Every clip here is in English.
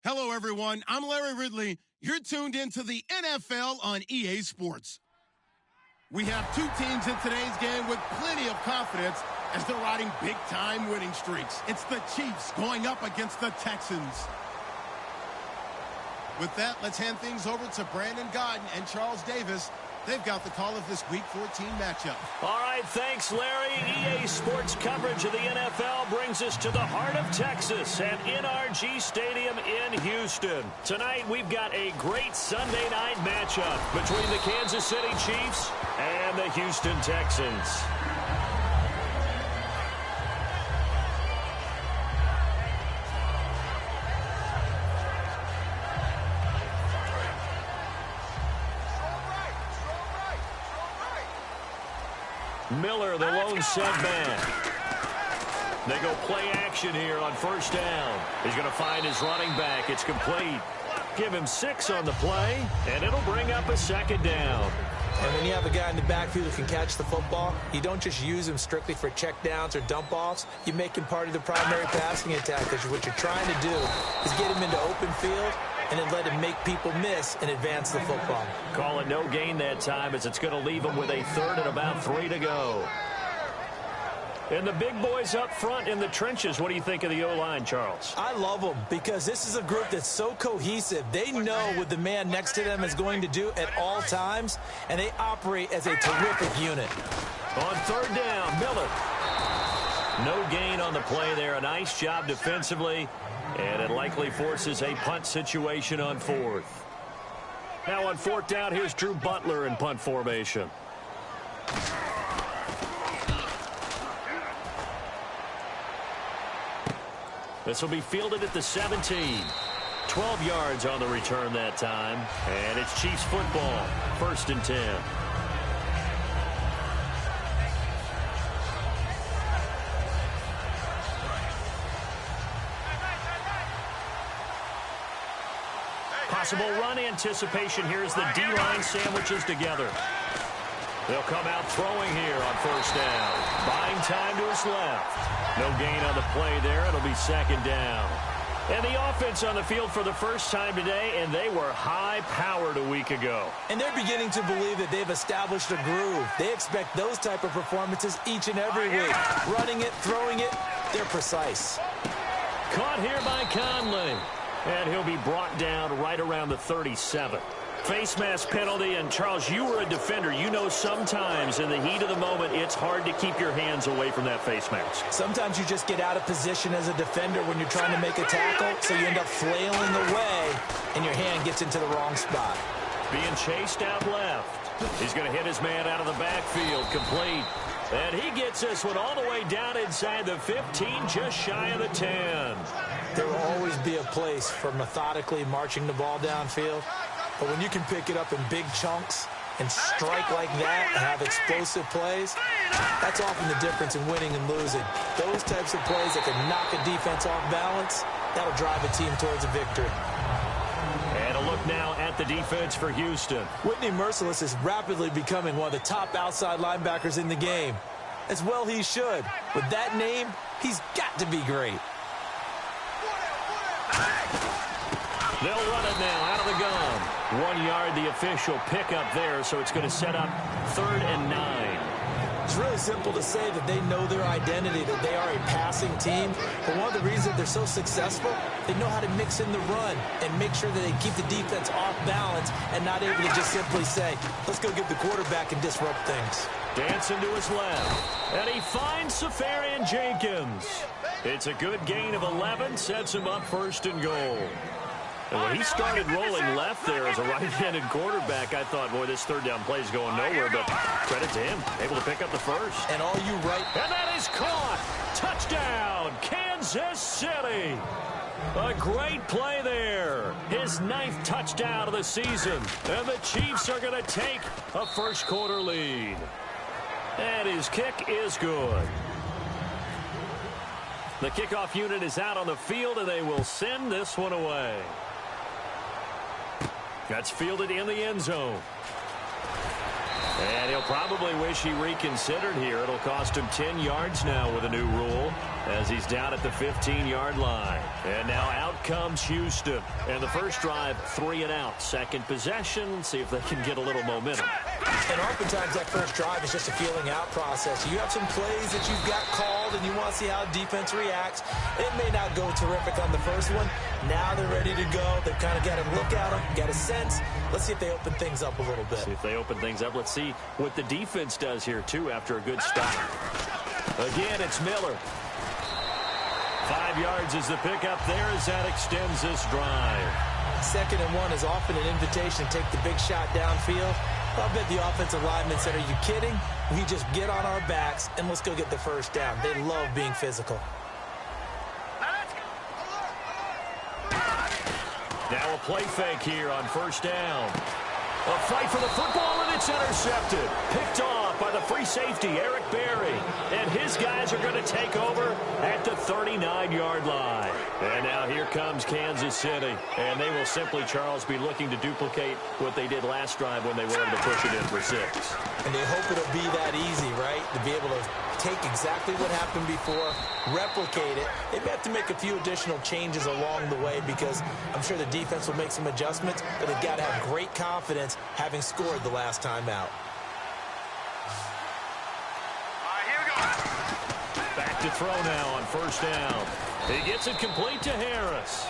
Hello, everyone. I'm Larry Ridley. You're tuned into the NFL on EA Sports. We have two teams in today's game with plenty of confidence as they're riding big-time winning streaks. It's the Chiefs going up against the Texans. With that, let's hand things over to Brandon Godden and Charles Davis. They've got the call of this Week 14 matchup. All right, thanks, Larry. EA Sports coverage of the NFL brings us to the heart of Texas at NRG Stadium in Houston. Tonight, we've got a great Sunday night matchup between the Kansas City Chiefs and the Houston Texans. Miller, the lone setback. They go play action here on first down. He's going to find his running back. It's complete. Give him 6 on the play, and it'll bring up a second down. And when you have a guy in the backfield who can catch the football, you don't just use him strictly for check downs or dump offs. You make him part of the primary passing attack, because what you're trying to do is get him into open field and then let him make people miss and advance the football. Call it no gain that time, as it's going to leave him with a third and about 3 to go. And the big boys up front in the trenches, what do you think of the O-line, Charles? I love them because this is a group that's so cohesive. They know what the man next to them is going to do at all times, and they operate as a terrific unit. On third down, Miller. No gain on the play there. A nice job defensively, and it likely forces a punt situation on fourth. Now on fourth down, here's Drew Butler in punt formation. This will be fielded at the 17. 12 yards on the return that time. And it's Chiefs football. 1st and 10. Possible run anticipation here as the D-line sandwiches together. They'll come out throwing here on first down. Buying time to his left. No gain on the play there. It'll be second down. And the offense on the field for the first time today, and they were high-powered a week ago. And they're beginning to believe that they've established a groove. They expect those type of performances each and every week. Running it, throwing it, they're precise. Caught here by Conley. And he'll be brought down right around the 37. Face mask penalty, and Charles, you were a defender. You know sometimes in the heat of the moment, it's hard to keep your hands away from that face mask. Sometimes you just get out of position as a defender when you're trying to make a tackle, so you end up flailing away, and your hand gets into the wrong spot. Being chased out left. He's going to hit his man out of the backfield, complete. And he gets this one all the way down inside the 15, just shy of the 10. There will always be a place for methodically marching the ball downfield. But when you can pick it up in big chunks and strike like that and have explosive plays, that's often the difference in winning and losing. Those types of plays that can knock a defense off balance, that'll drive a team towards a victory. And a look now at the defense for Houston. Whitney Merciless is rapidly becoming one of the top outside linebackers in the game. As well he should. With that name, he's got to be great. They'll run it now out of the gun. 1 yard, the official pickup there, so it's going to set up 3rd and 9. It's really simple to say that they know their identity, that they are a passing team. But one of the reasons they're so successful, they know how to mix in the run and make sure that they keep the defense off balance and not able to just simply say, let's go get the quarterback and disrupt things. Dancing to his left. And he finds Safarian Jenkins. It's a good gain of 11, sets him up 1st and goal. And when he started rolling left there as a right-handed quarterback, I thought, boy, this 3rd down play is going nowhere, but credit to him, able to pick up the first. And all you right. And that is caught. Touchdown, Kansas City. A great play there. His 9th touchdown of the season. And the Chiefs are going to take a first-quarter lead. And his kick is good. The kickoff unit is out on the field, and they will send this one away. That's fielded in the end zone. And he'll probably wish he reconsidered here. It'll cost him 10 yards now with a new rule as he's down at the 15-yard line. And now out comes Houston. And the first drive, 3 and out. Second possession. See if they can get a little momentum. And oftentimes that first drive is just a feeling out process. You have some plays that you've got called and you want to see how defense reacts. It may not go terrific on the first one. Now they're ready to go. They've kind of got to look at them, got a sense. Let's see if they open things up a little bit. See if they open things up. Let's see what the defense does here, too, after a good stop. Again, it's Miller. 5 yards is the pickup there as that extends this drive. 2nd and 1 is often an invitation to take the big shot downfield. I bet the offensive lineman said, are you kidding? We just get on our backs and let's go get the first down. They love being physical. Now a play fake here on first down. A fight for the football, and it's intercepted. Picked off by the free safety, Eric Berry. And his guys are going to take over at the 39-yard line. And now here comes Kansas City. And they will simply, Charles, be looking to duplicate what they did last drive when they were able to push it in for 6. And they hope it'll be that easy, right? To be able to take exactly what happened before, replicate it. They may have to make a few additional changes along the way because I'm sure the defense will make some adjustments, but they've got to have great confidence having scored the last time out. Here we go. Back to throw now on first down. He gets it complete to Harris.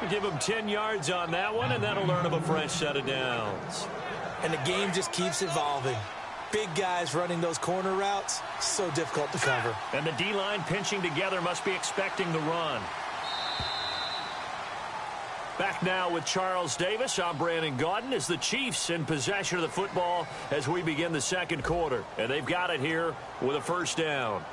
Give him 10 yards on that one, and that'll earn him a fresh set of downs. And the game just keeps evolving. Big guys running those corner routes, so difficult to cover. And the D-line pinching together must be expecting the run. Back now with Charles Davis. I'm Brandon Gaudin as the Chiefs in possession of the football as we begin the second quarter. And they've got it here with a first down.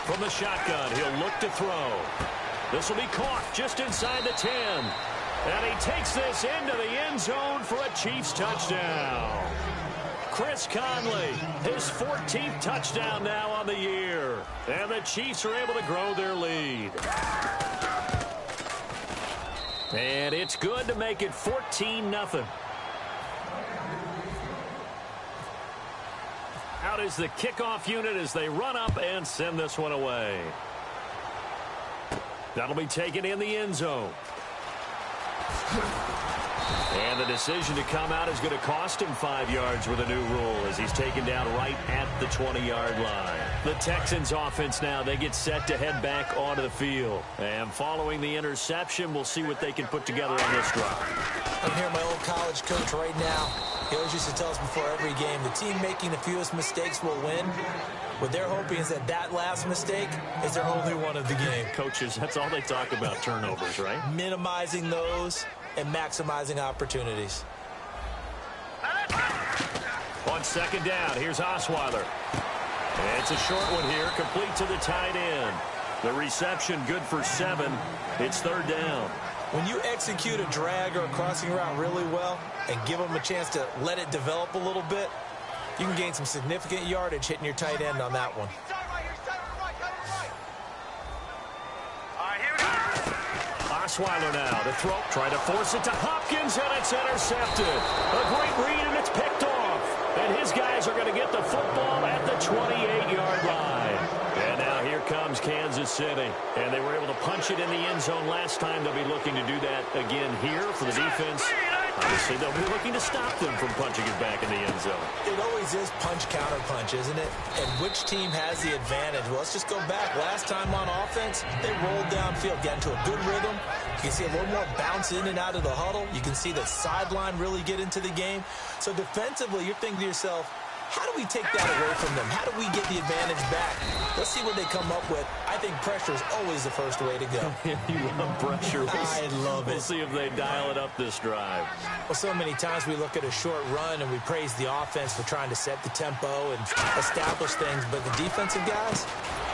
From the shotgun, he'll look to throw. This will be caught just inside the 10. And he takes this into the end zone for a Chiefs touchdown. Chris Conley, his 14th touchdown now on the year. And the Chiefs are able to grow their lead. And it's good to make it 14-0. Out is the kickoff unit as they run up and send this one away. That'll be taken in the end zone. And the decision to come out is going to cost him 5 yards with a new rule as he's taken down right at the 20-yard line. The Texans offense now, they get set to head back onto the field. And following the interception, we'll see what they can put together on this drive. I'm here, my old college coach right now. He always used to tell us before every game, the team making the fewest mistakes will win. What they're hoping is that that last mistake is their only one of the game. Coaches, that's all they talk about, turnovers, right? Minimizing those and maximizing opportunities. On second down, here's Osweiler. It's a short one here, complete to the tight end. The reception good for 7. It's third down. When you execute a drag or a crossing route really well and give them a chance to let it develop a little bit, you can gain some significant yardage hitting your tight end on that one. Osweiler now to throw, try to force it to Hopkins, and it's intercepted. A great read, and it's picked off. And his guys are going to get the football at the 28-yard line. And now here comes Kansas City. And they were able to punch it in the end zone last time. They'll be looking to do that again here for the defense. Obviously, they'll be looking to stop them from punching it back in the end zone. It always is punch-counter-punch, isn't it? And which team has the advantage? Well, let's just go back. Last time on offense, they rolled downfield, got into a good rhythm. You can see a little more bounce in and out of the huddle. You can see the sideline really get into the game. So defensively, you're thinking to yourself, how do we take that away from them? How do we get the advantage back? Let's see what they come up with. I think pressure is always the first way to go. You love pressure. I love it. We'll see if they dial it up this drive. Well, so many times we look at a short run and we praise the offense for trying to set the tempo and establish things. But the defensive guys,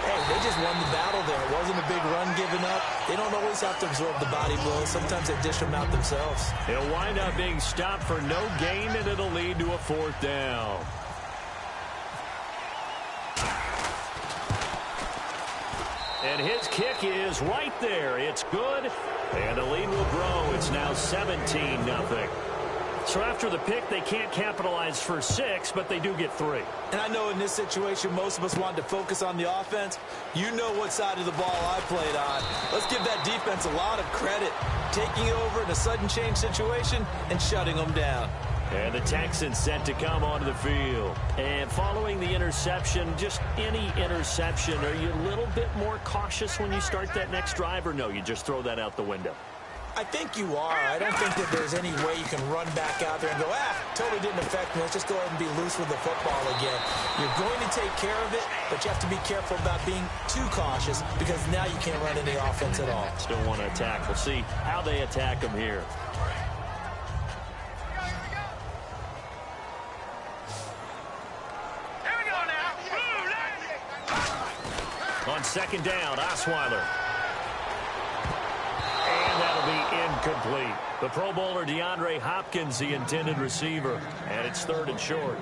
hey, they just won the battle there. It wasn't a big run given up. They don't always have to absorb the body blows. Sometimes they dish them out themselves. He'll wind up being stopped for no gain, and it'll lead to a fourth down. And his kick is right there. It's good, and the lead will grow. It's now 17-0. So after the pick, they can't capitalize for 6, but they do get 3. And I know in this situation, most of us wanted to focus on the offense. You know what side of the ball I played on. Let's give that defense a lot of credit, taking over in a sudden change situation and shutting them down. And the Texans set to come onto the field. And following the interception, just any interception, are you a little bit more cautious when you start that next drive, or no, you just throw that out the window? I think you are. I don't think that there's any way you can run back out there and go, totally didn't affect me. Let's just go ahead and be loose with the football again. You're going to take care of it, but you have to be careful about being too cautious because now you can't run any offense at all. Still want to attack. We'll see how they attack them here. On second down, Osweiler. And that'll be incomplete. The Pro Bowler DeAndre Hopkins, the intended receiver. And it's 3rd and short.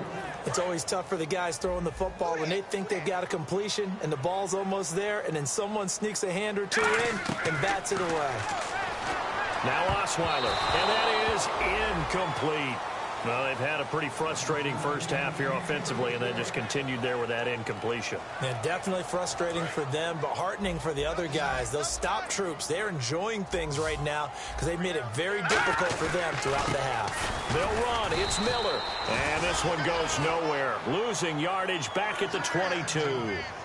It's always tough for the guys throwing the football when they think they've got a completion and the ball's almost there, and then someone sneaks a hand or two in and bats it away. Now Osweiler, and that is incomplete. Well, they've had a pretty frustrating first half here offensively, and then just continued there with that incompletion. Yeah, definitely frustrating for them, but heartening for the other guys. Those stop troops, they're enjoying things right now because they've made it very difficult for them throughout the half. They'll run. It's Miller. And this one goes nowhere. Losing yardage back at the 22.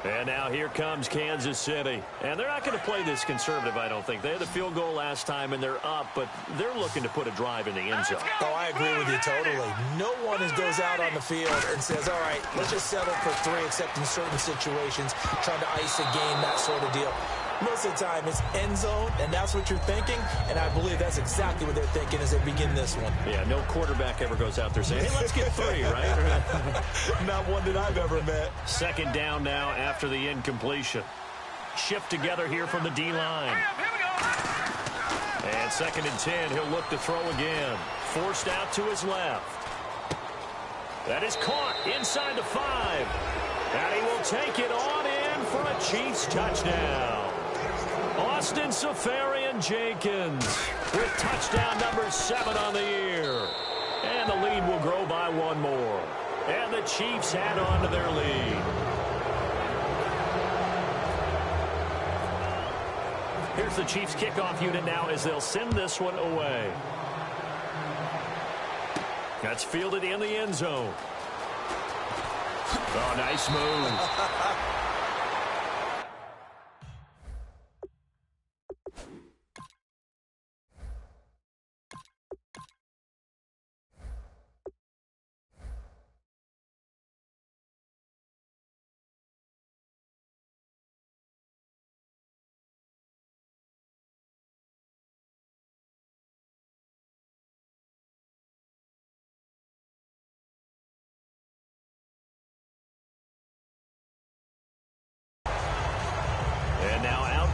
And now here comes Kansas City. And they're not going to play this conservative, I don't think. They had the field goal last time, and they're up, but they're looking to put a drive in the end zone. Oh, I agree with you totally. No one goes out on the field and says, all right, let's just settle for 3, except in certain situations, trying to ice a game, that sort of deal. Most of the time, it's end zone, and that's what you're thinking, and I believe that's exactly what they're thinking as they begin this one. Yeah, no quarterback ever goes out there saying, hey, let's get 3, right? Not one that I've ever met. Second down now after the incompletion. Shift together here from the D-line. And 2nd and 10, he'll look to throw again. Forced out to his left. That is caught inside the 5. And he will take it on in for a Chiefs touchdown. Austin Seferian-Jenkins with touchdown number 7 on the year. And the lead will grow by 1 more. And the Chiefs add on to their lead. Here's the Chiefs kickoff unit now as they'll send this one away. That's fielded in the end zone. Oh, nice move.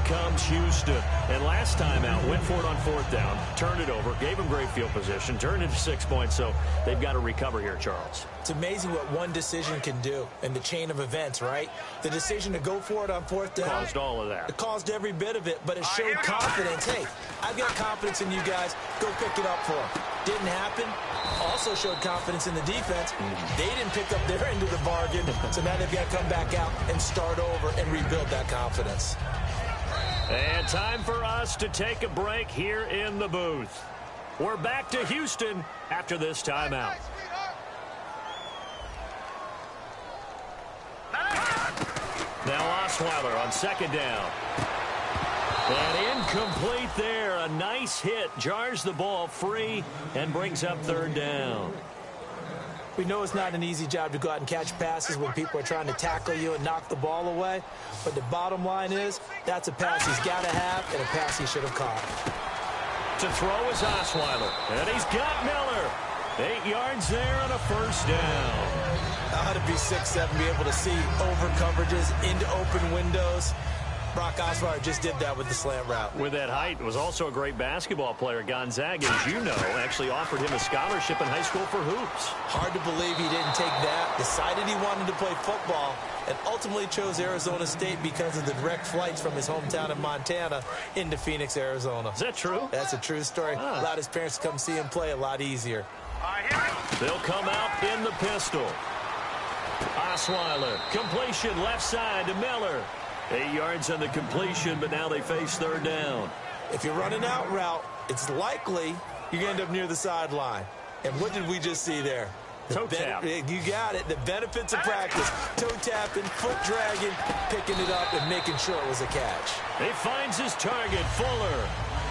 Comes Houston. And last time out, went for it on 4th down, turned it over, gave him great field position, turned into 6 points, so they've got to recover here, Charles. It's amazing what one decision can do in the chain of events, right? The decision to go for it on 4th down. Caused all of that. It caused every bit of it, but it showed confidence. Hey, I've got confidence in you guys. Go pick it up for them. Didn't happen. Also showed confidence in the defense. They didn't pick up their end of the bargain, so now they've got to come back out and start over and rebuild that confidence. And time for us to take a break here in the booth. We're back to Houston after this timeout. Now Osweiler on 2nd down. And incomplete there. A nice hit. Jars the ball free and brings up 3rd down. We know it's not an easy job to go out and catch passes when people are trying to tackle you and knock the ball away. But the bottom line is, that's a pass he's got to have and a pass he should have caught. To throw is Osweiler. And he's got Miller. 8 yards there on a 1st down. How to be 6'7", be able to see over coverages into open windows. Brock Osweiler just did that with the slant route. With that height, was also a great basketball player. Gonzaga, as you know, actually offered him a scholarship in high school for hoops. Hard to believe he didn't take that. Decided he wanted to play football, and ultimately chose Arizona State because of the direct flights from his hometown in Montana into Phoenix, Arizona. Is that true? That's a true story. Allowed his parents to come see him play a lot easier. They'll come out in the pistol. Osweiler, completion left side to Miller. 8 yards on the completion, but now they face third down. If you're running out route, it's likely you're going to end up near the sideline. And what did we just see there? Toe tap. You got it. The benefits of practice. Toe tapping, foot dragging, picking it up, and making sure it was a catch. He finds his target, Fuller.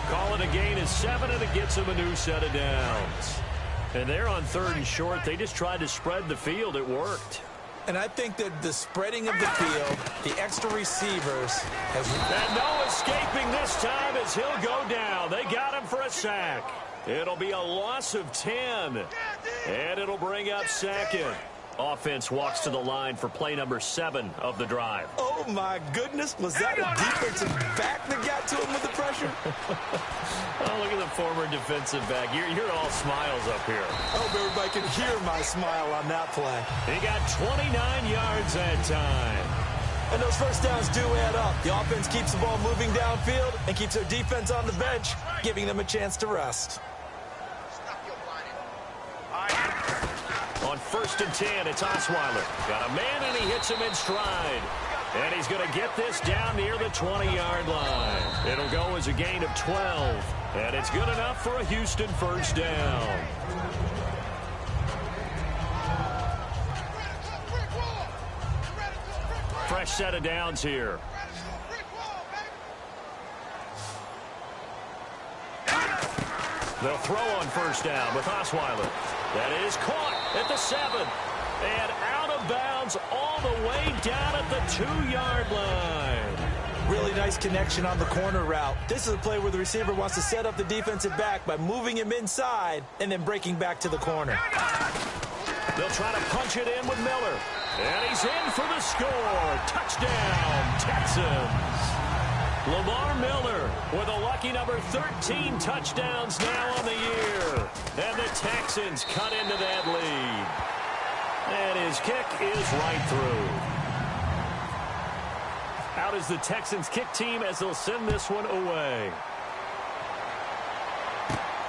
Calling a gain of 7, and it gets him a new set of downs. And they're on 3rd and short. They just tried to spread the field. It worked. And I think that the spreading of the field, the extra receivers, has... And no escaping this time as he'll go down. They got him for a sack. It'll be a loss of 10. And it'll bring up 2nd. Offense walks to the line for play number 7 of the drive. Oh, my goodness. Was that a defensive back that got to him with the pressure? Oh, look at the former defensive back. You're all smiles up here. I hope everybody can hear my smile on that play. He got 29 yards that time. And those first downs do add up. The offense keeps the ball moving downfield and keeps their defense on the bench, giving them a chance to rest. On 1st and 10, it's Osweiler. Got a man, and he hits him in stride. And he's going to get this down near the 20-yard line. It'll go as a gain of 12. And it's good enough for a Houston first down. Fresh set of downs here. They'll throw on first down with Osweiler. That is caught at the 7. And out of bounds all the way down at the 2-yard line. Really nice connection on the corner route. This is a play where the receiver wants to set up the defensive back by moving him inside and then breaking back to the corner. They'll try to punch it in with Miller. And he's in for the score. Touchdown, Texans. Lamar Miller with a lucky number 13 touchdowns now on the year. And the Texans cut into that lead. And his kick is right through. Out is the Texans kick team as they'll send this one away.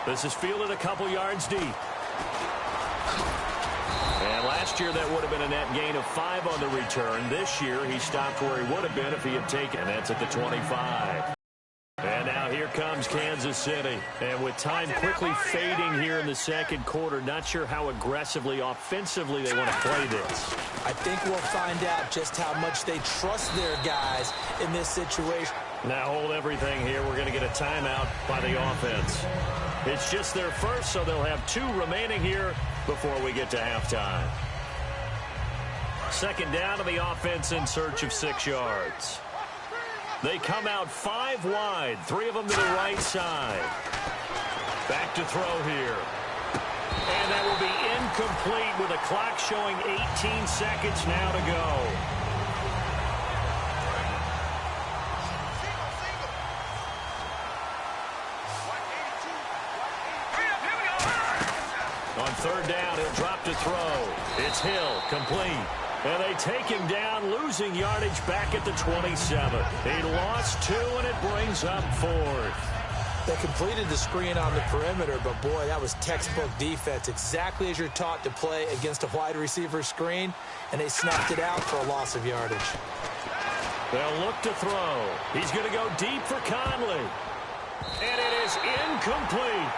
This is fielded a couple yards deep. And last year that would have been a net gain of 5 on the return. This year he stopped where he would have been if he had taken. That's at the 25. And now here comes Kansas City. And with time quickly fading here in the second quarter, not sure how aggressively, offensively they want to play this. I think we'll find out just how much they trust their guys in this situation. Now hold everything here. We're going to get a timeout by the offense. It's just their first, so they'll have 2 remaining here before we get to halftime. Second down to the offense in search of 6 yards. They come out 5 wide, 3 of them to the right side. Back to throw here. And that will be incomplete with a clock showing 18 seconds now to go. On third down, he'll drop to throw. It's Hill, complete. And they take him down, losing yardage back at the 27. He lost 2, and it brings up 4th. They completed the screen on the perimeter, but boy, that was textbook defense. Exactly as you're taught to play against a wide receiver screen, and they snuffed it out for a loss of yardage. They'll look to throw. He's going to go deep for Conley. And it is incomplete.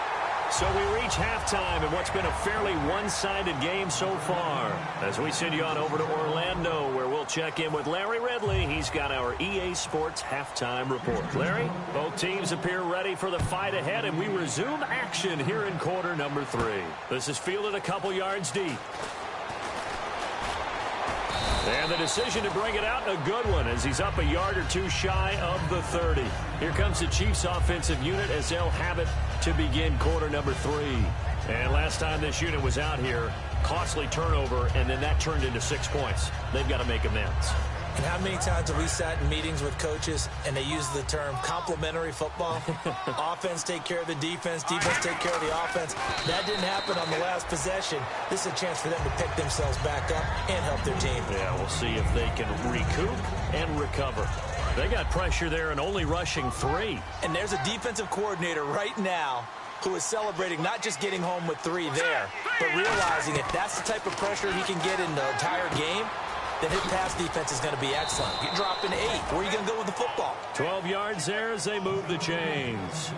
So we reach halftime in what's been a fairly one-sided game so far. As we send you on over to Orlando, where we'll check in with Larry Ridley. He's got our EA Sports halftime report. Larry, both teams appear ready for the fight ahead, and we resume action here in quarter number 3. This is fielded a couple yards deep. And the decision to bring it out, a good one, as he's up a yard or 2 shy of the 30. Here comes the Chiefs offensive unit as they'll have it to begin quarter number 3. And last time this unit was out here, costly turnover, and then that turned into 6 points. They've got to make amends. And how many times have we sat in meetings with coaches and they use the term complementary football? Offense take care of the defense, defense take care of the offense. That didn't happen on the last possession. This is a chance for them to pick themselves back up and help their team. Yeah, we'll see if they can recoup and recover. They got pressure there and only rushing 3. And there's a defensive coordinator right now who is celebrating not just getting home with 3 there, but realizing if that's the type of pressure he can get in the entire game, then his pass defense is going to be excellent. You're dropping 8. Where are you going to go with the football? 12 yards there as they move the chains.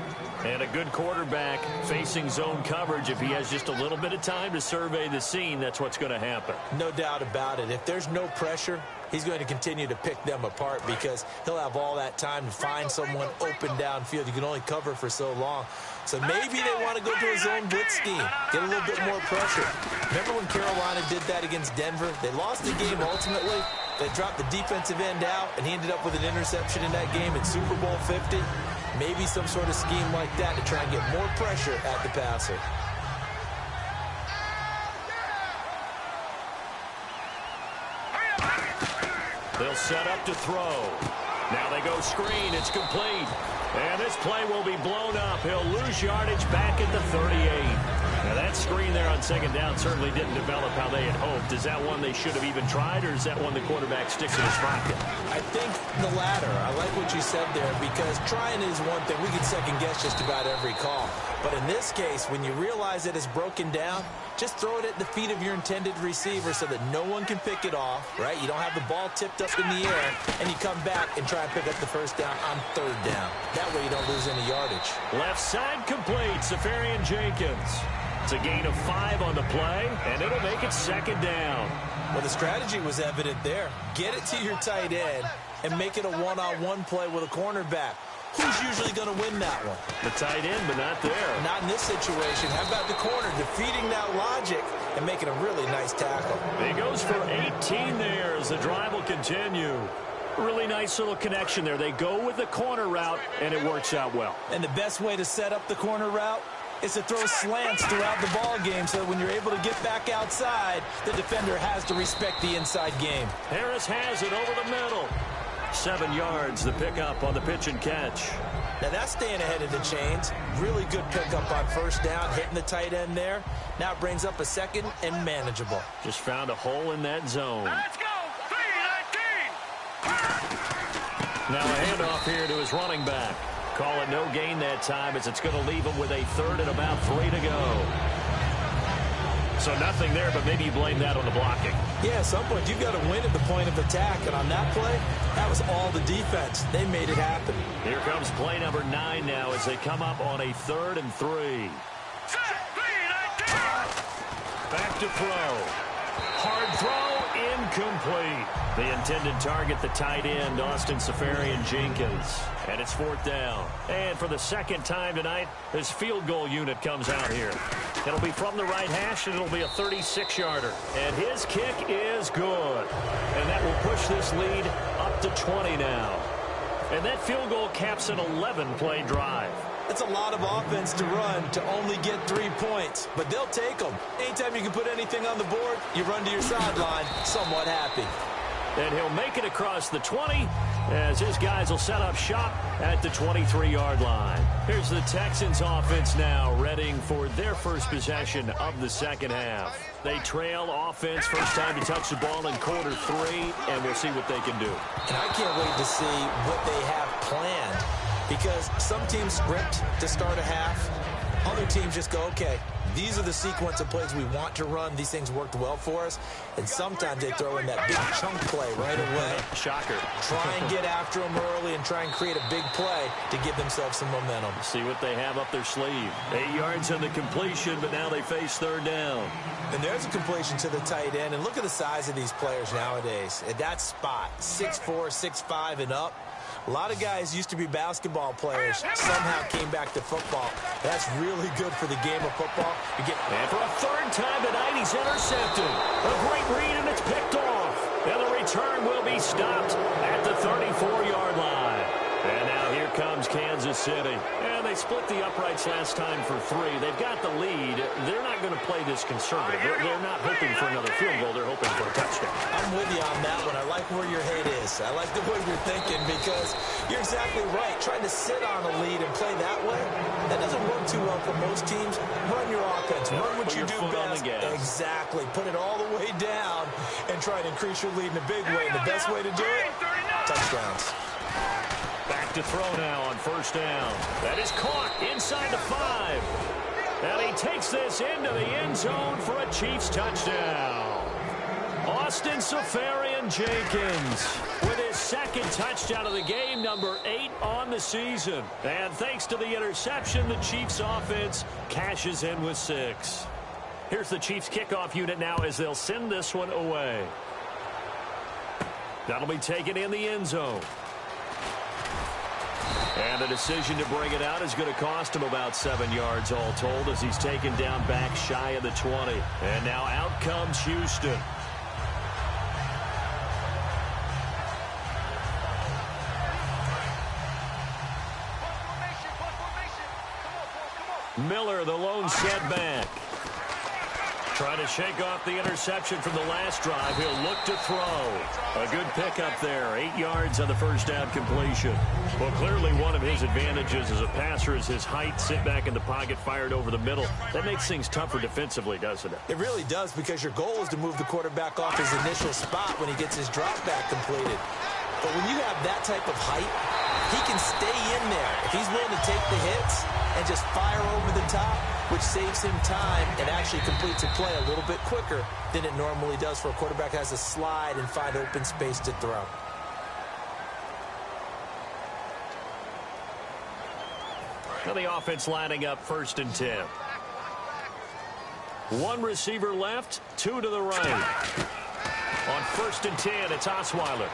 And a good quarterback facing zone coverage. If he has just a little bit of time to survey the scene, that's what's going to happen. No doubt about it. If there's no pressure, he's going to continue to pick them apart because he'll have all that time to find someone open downfield. You can only cover for so long. So maybe they want to go to a zone blitz scheme, get a little bit more pressure. Remember when Carolina did that against Denver? They lost the game ultimately. They dropped the defensive end out, and he ended up with an interception in that game in Super Bowl 50. Maybe some sort of scheme like that to try and get more pressure at the passer. They'll set up to throw. Now they go screen. It's complete. And this play will be blown up. He'll lose yardage back at the 38. Now that screen there on second down certainly didn't develop how they had hoped. Is that one they should have even tried, or is that one the quarterback sticks in his pocket? I think the latter. I like what you said there because trying is one thing. We can second guess just about every call. But in this case, when you realize that it's broken down, just throw it at the feet of your intended receiver so that no one can pick it off, right? You don't have the ball tipped up in the air, and you come back and try and pick up the first down on third down. That way you don't lose any yardage. Left side complete, Safarian Jenkins. It's a gain of 5 on the play, and it'll make it second down. Well, the strategy was evident there. Get it to your tight end and make it a one-on-one play with a cornerback. Who's usually going to win that one? The tight end, but not there. Not in this situation. How about the corner defeating that logic and making a really nice tackle? He goes for 18 there as the drive will continue. Really nice little connection there. They go with the corner route, and it works out well. And the best way to set up the corner route is to throw slants throughout the ball game so that when you're able to get back outside, the defender has to respect the inside game. Harris has it over the middle. 7 yards, the pickup on the pitch and catch. Now that's staying ahead of the chains. Really good pickup on first down, hitting the tight end there. Now it brings up a second and manageable. Just found a hole in that zone. Let's go! 3-19! Now a handoff here to his running back. Call it no gain that time as it's going to leave him with a third and about 3 to go. So nothing there, but maybe you blame that on the blocking. Yeah, at some point you've got to win at the point of attack, and on that play, that was all the defense. They made it happen. Here comes play number 9 now as they come up on a 3rd and 3. Back to throw. Hard throw, incomplete. The intended target, the tight end, Austin Safarian Jenkins. And it's 4th down. And for the second time tonight, his field goal unit comes out here. It'll be from the right hash, and it'll be a 36-yarder. And his kick is good. And that will push this lead up to 20 now. And that field goal caps an 11-play drive. That's a lot of offense to run to only get 3 points, but they'll take them. Anytime you can put anything on the board, you run to your sideline somewhat happy. And he'll make it across the 20 as his guys will set up shop at the 23-yard line. Here's the Texans offense now, readying for their first possession of the second half. They trail offense, first time to touch the ball in quarter 3, and we'll see what they can do. And I can't wait to see what they have planned, because some teams script to start a half. Other teams just go, okay, these are the sequence of plays we want to run. These things worked well for us. And sometimes they throw in that big chunk play right away. Shocker. Try and get after them early and try and create a big play to give themselves some momentum. See what they have up their sleeve. 8 yards on the completion, but now they face 3rd down. And there's a completion to the tight end. And look at the size of these players nowadays. At that spot, 6'4", 6'5", and up. A lot of guys used to be basketball players, somehow came back to football. That's really good for the game of football. And for a 3rd time tonight, he's intercepted. A great read, and it's picked off. And the return will be stopped at the 34-yard line. And now here comes Kansas Kansas City. And they split the uprights last time for 3. They've got the lead. They're not going to play this conservative. They're not hoping for another field goal. They're hoping for a touchdown. I'm with you on that one. I like where your head is. I like the way you're thinking because you're exactly right. Trying to sit on a lead and play that way, that doesn't work too well for most teams. Run your offense. Run what you do best. Exactly. Put it all the way down and try to increase your lead in a big way. And the best way to do it, touchdowns. Back to throw now on first down. That is caught inside the 5. And he takes this into the end zone for a Chiefs touchdown. Austin Seferian-Jenkins with his second touchdown of the game, number 8 on the season. And thanks to the interception, the Chiefs offense cashes in with 6. Here's the Chiefs kickoff unit now as they'll send this one away. That'll be taken in the end zone. And the decision to bring it out is going to cost him about 7 yards all told as he's taken down back shy of the 20. And now out comes Houston. Miller, the lone setback. Trying to shake off the interception from the last drive. He'll look to throw. A good pickup there. 8 yards on the first down completion. Well, clearly one of his advantages as a passer is his height. Sit back in the pocket, fired over the middle. That makes things tougher defensively, doesn't it? It really does because your goal is to move the quarterback off his initial spot when he gets his drop back completed. But when you have that type of height, he can stay in there. If he's willing to take the hits and just fire over the top, which saves him time and actually completes a play a little bit quicker than it normally does for a quarterback has to slide and find open space to throw. Now the offense lining up 1st and 10. 1 receiver left, 2 to the right. On 1st and 10, it's Osweiler.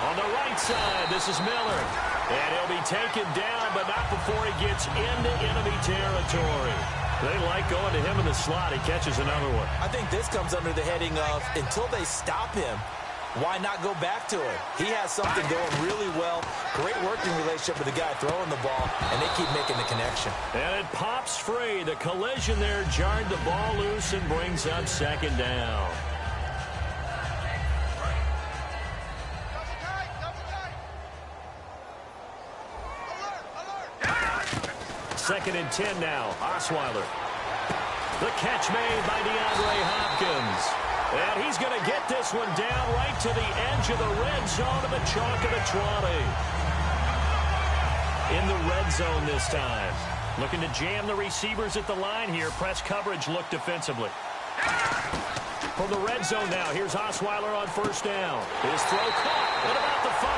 On the right side, this is Miller. And he'll be taken down, but not before he gets into enemy territory. They like going to him in the slot. He catches another one. I think this comes under the heading of, until they stop him, why not go back to him? He has something going really well. Great working relationship with the guy throwing the ball, and they keep making the connection. And it pops free. The collision there jarred the ball loose and brings up 2nd down. Second and 10 now. Osweiler. The catch made by DeAndre Hopkins. And he's going to get this one down right to the edge of the red zone of the chalk of the 20. In the red zone this time. Looking to jam the receivers at the line here. Press coverage look defensively. From the red zone now, here's Osweiler on 1st down. His throw caught at about the 5.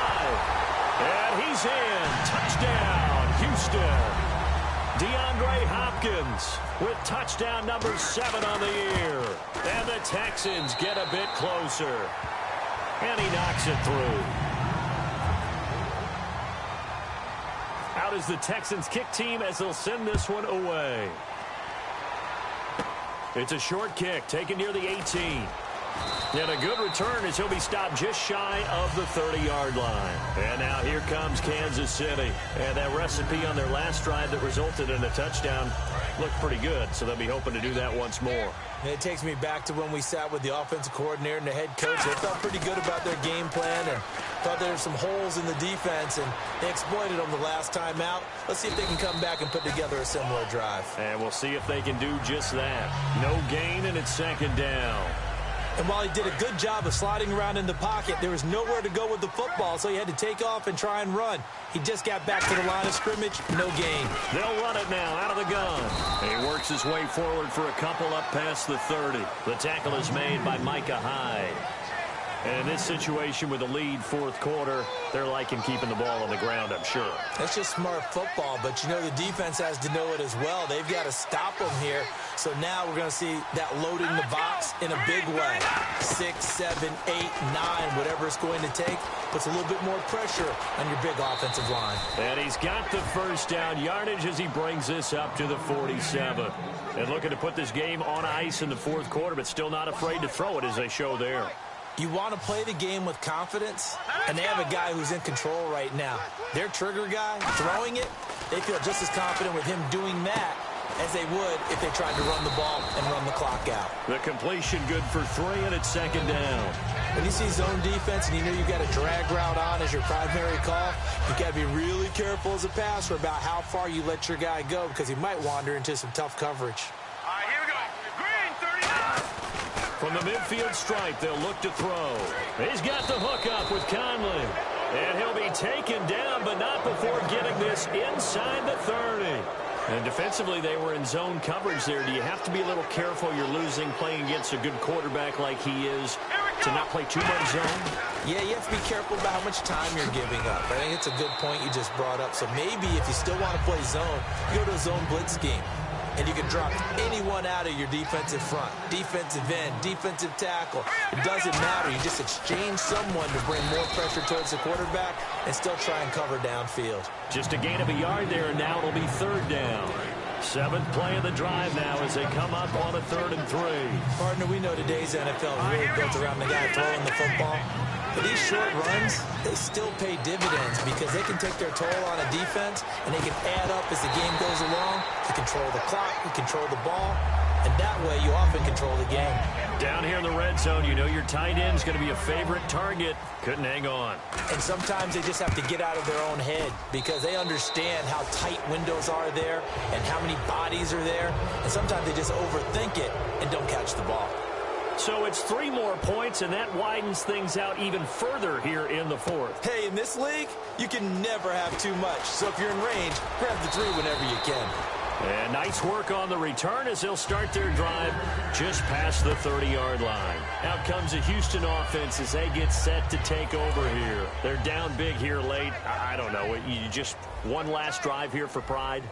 And he's in. Touchdown, Houston. DeAndre Hopkins with touchdown number 7 on the year. And the Texans get a bit closer. And he knocks it through. Out is the Texans kick team as they'll send this one away. It's a short kick taken near the 18. And a good return as he'll be stopped just shy of the 30-yard line. And now here comes Kansas City. And that recipe on their last drive that resulted in a touchdown looked pretty good, so they'll be hoping to do that once more. And it takes me back to when we sat with the offensive coordinator and the head coach. They felt pretty good about their game plan and thought there were some holes in the defense, and they exploited them the last time out. Let's see if they can come back and put together a similar drive. And we'll see if they can do just that. No gain, and it's 2nd down. And while he did a good job of sliding around in the pocket, there was nowhere to go with the football, so he had to take off and try and run. He just got back to the line of scrimmage, no gain. They'll run it now out of the gun. And he works his way forward for a couple up past the 30. The tackle is made by Micah Hyde. And in this situation with the lead 4th quarter, they're liking keeping the ball on the ground, I'm sure. That's just smart football, but you know the defense has to know it as well. They've got to stop them here. So now we're going to see that loading the box in a big way. 6, 7, 8, 9, whatever it's going to take, puts a little bit more pressure on your big offensive line. And he's got the 1st down yardage as he brings this up to the 47. And looking to put this game on ice in the 4th quarter, but still not afraid to throw it as they show there. You want to play the game with confidence, and they have a guy who's in control right now. Their trigger guy, throwing it, they feel just as confident with him doing that as they would if they tried to run the ball and run the clock out. The completion good for 3, and it's 2nd down. When you see zone defense and you know you've got a drag route on as your primary call, you got to be really careful as a passer about how far you let your guy go because he might wander into some tough coverage. All right, here we go. Green, 39. From the midfield stripe, they'll look to throw. He's got the hook up with Conley. And he'll be taken down, but not before getting this inside the 30. And defensively, they were in zone coverage there. Do you have to be a little careful? You're losing playing against a good quarterback like he is to not play too much zone? Yeah, you have to be careful about how much time you're giving up. I think it's a good point you just brought up. So maybe if you still want to play zone, you go to a zone blitz scheme. And you can drop anyone out of your defensive front, defensive end, defensive tackle. It doesn't matter. You just exchange someone to bring more pressure towards the quarterback and still try and cover downfield. Just a gain of a yard there, and now it'll be 3rd down. 7th play of the drive now as they come up on a 3rd and 3. Partner, we know today's NFL is really built around the guy throwing the football. But these short runs, they still pay dividends because they can take their toll on a defense and they can add up as the game goes along. You control the clock, you control the ball, and that way you often control the game. Down here in the red zone, you know your tight end is going to be a favorite target. Couldn't hang on. And sometimes they just have to get out of their own head because they understand how tight windows are there and how many bodies are there. And sometimes they just overthink it and don't catch the ball. So it's 3 more points, and that widens things out even further here in the 4th. Hey, in this league, you can never have too much. So if you're in range, grab the 3 whenever you can. And nice work on the return as they'll start their drive just past the 30-yard line. Out comes the Houston offense as they get set to take over here. They're down big here late. I don't know. You just one last drive here for pride?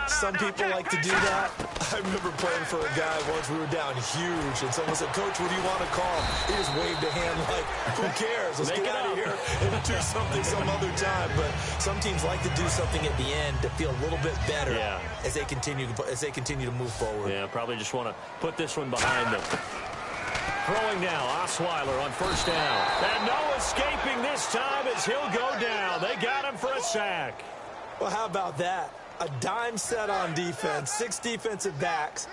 Some people like to do that. I remember playing for a guy once. We were down huge, and someone said, "Coach, what do you want to call?" He just waved a hand like, "Who cares? Let's get out of here and do something some other time." But some teams like to do something at the end to feel a little bit better as they continue to move forward. Yeah, probably just want to put this one behind them. Throwing now, Osweiler on 1st down. And no escaping this time as he'll go down. They got him for a sack. Well, how about that? A dime set on defense, 6 defensive backs.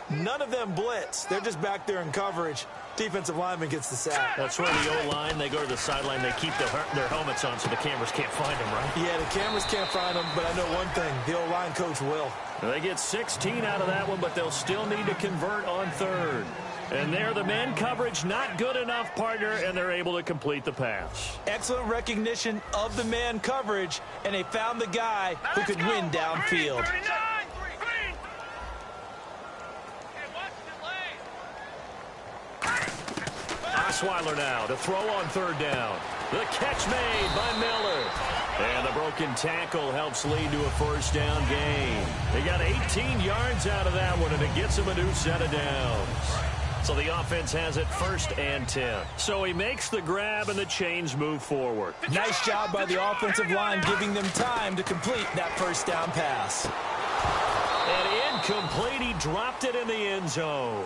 None of them blitz. They're just back there in coverage. Defensive lineman gets the sack. That's where the O-line, they go to the sideline, they keep their helmets on so the cameras can't find them, right? Yeah, the cameras can't find them, but I know one thing. The O-line coach will. They get 16 out of that one, but they'll still need to convert on 3rd. And there, the man coverage not good enough, partner, and they're able to complete the pass. Excellent recognition of the man coverage, and they found the guy who could win downfield. Osweiler now to throw on 3rd down. The catch made by Miller. And the broken tackle helps lead to a 1st down gain. They got 18 yards out of that one, and it gets them a new set of downs. So the offense has it 1st and 10. So he makes the grab, and the chains move forward. Nice job by the offensive line giving them time to complete that 1st down pass. And incomplete. He dropped it in the end zone.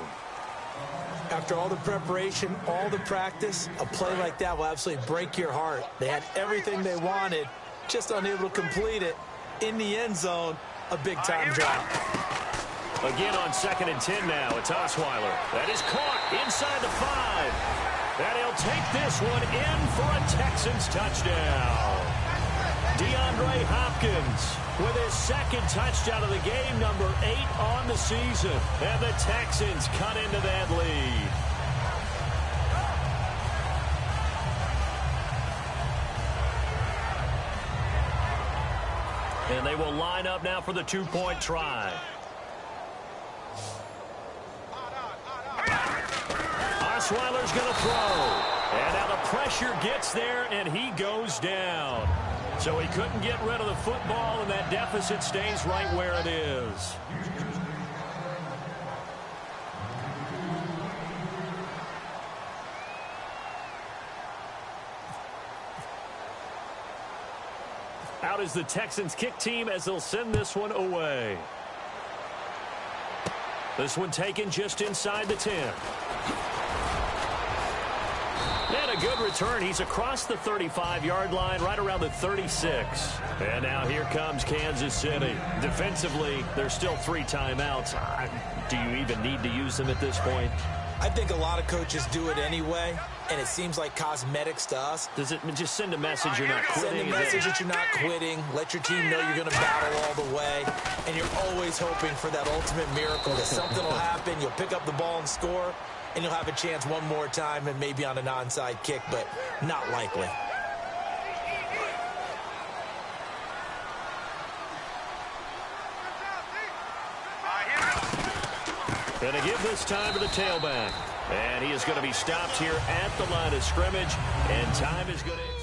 After all the preparation, all the practice, a play like that will absolutely break your heart. They had everything they wanted, just unable to complete it. In the end zone, a big-time drop. Again on 2nd and 10 now. It's Osweiler. That is caught inside the 5. And he'll take this one in for a Texans touchdown. DeAndre Hopkins with his 2nd touchdown of the game, number 8 on the season. And the Texans cut into that lead. And they will line up now for the 2-point try. Osweiler's going to throw. And now the pressure gets there, and he goes down. So he couldn't get rid of the football, and that deficit stays right where it is. Out is the Texans kick team as they'll send this one away. This one taken just inside the 10. And a good return. He's across the 35-yard line, right around the 36. And now here comes Kansas City. Defensively, there's still 3 timeouts. Do you even need to use them at this point? I think a lot of coaches do it anyway, and it seems like cosmetics to us. Does it just send a message you're not quitting? Send a message that you're not quitting. Let your team know you're going to battle all the way. And you're always hoping for that ultimate miracle, that something will happen, you'll pick up the ball and score, and you'll have a chance one more time and maybe on an onside kick, but not likely. Going to give this time to the tailback. And he is going to be stopped here at the line of scrimmage. And time is going to...